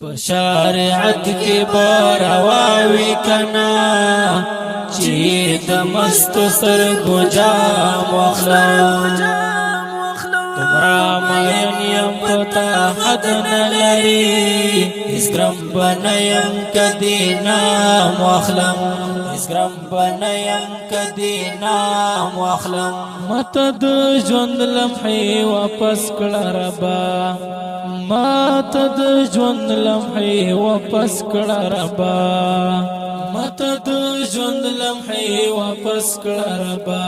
شریعت کی بارواوی کنا چی دمست سرگو جام واخلم تمرا مین یم پتا حد نلری اسکرم بنیم کدی نام واخلم اسکرم بنیم کدی نام واخلم متد ژوند لمحی واپس کړه ربا متد ژوند لمحی واپس کړه ربا متد ژوند لمحی واپس کړه ربا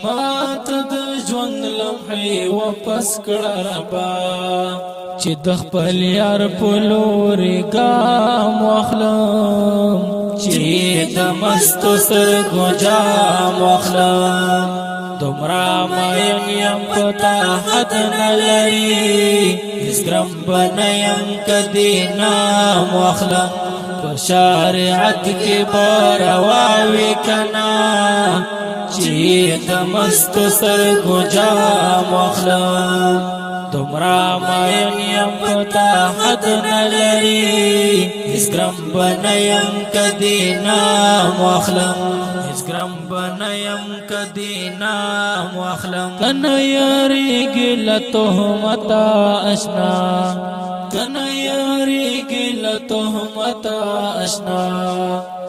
متد ژوند لمحی واپس کړه ربا چې د خپل یار په لورې ګام واخلم چې د مستو سترګو جام واخلم دومره مین یم پتا حد نلري اسکرم بنیم کدی نام واخلم په شریعت کې بارواوي کنا چې د مستو سترګو جام واخلم دومره مین یم پتا حد نلري اسکرم بنیم کدی نام واخلم اسکرم بنیم کدی نام واخلم کنا یاریږي له تهمته اشنا کنا یاریږي له تهمته اشنا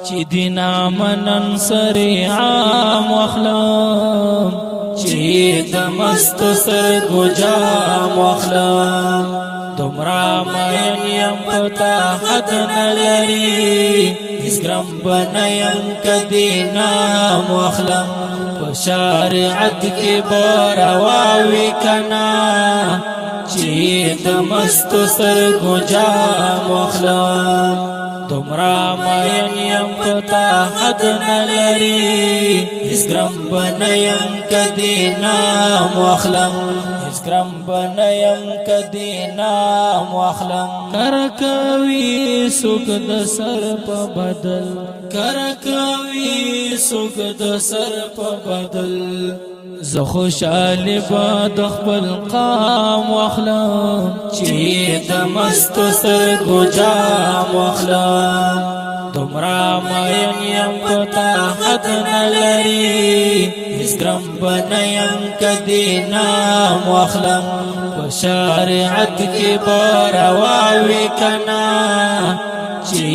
چې دینا منن سری عام واخلم چې د مستو سترګو جام واخلم دومره مین یم پتا حد نلري اسکرم بنیم کدی نام واخلم په شریعت کې بارواوي کنا چې د مستو سترګو جام واخلم دومره مین یم پتا حد نلري اسکرم بنیم کدی نام واخلم اسکرم بنیم کدی نام واخلم کرکوي سوک د سر په بدل کرکوي سوک د سر په بدل زه خوشاله به د خپل قام واخلم چې د مستو سترګو جام واخلم دومره مین یم پتا حد نلري اسکرم بنیم کدی نام واخلم په شریعت کې بارواوي کنا چې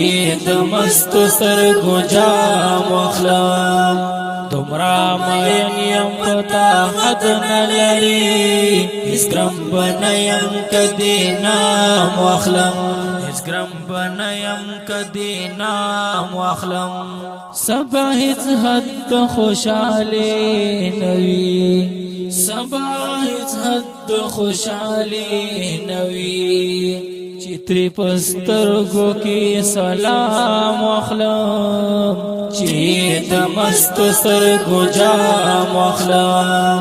د مستو سترګو جام واخلم دومره مین یم پتا حد نلري اسکرم بنیم کدی نام واخلم اسکرم بنیم کدی نام واخلم سبا هیڅ حد خوشاله نوي سبا هیڅ حد خوشاله نوي چتری پسترګو کې سلام واخلم چې د مستو سترګو جام واخلم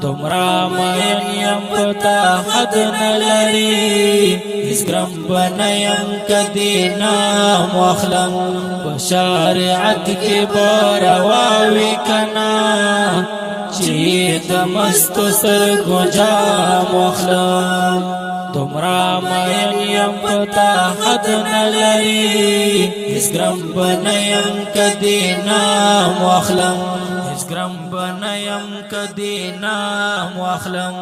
دومره مین یم پتا حد نلري اسکرم بنیم کدی نام واخلم په شریعت کې بارواوي کنا چې د مستو سترګو جام واخلم دومره مین یم پتا حد نلري اسکرم بنیم کدی نام واخلم اسکرم بنیم کدی نام واخلم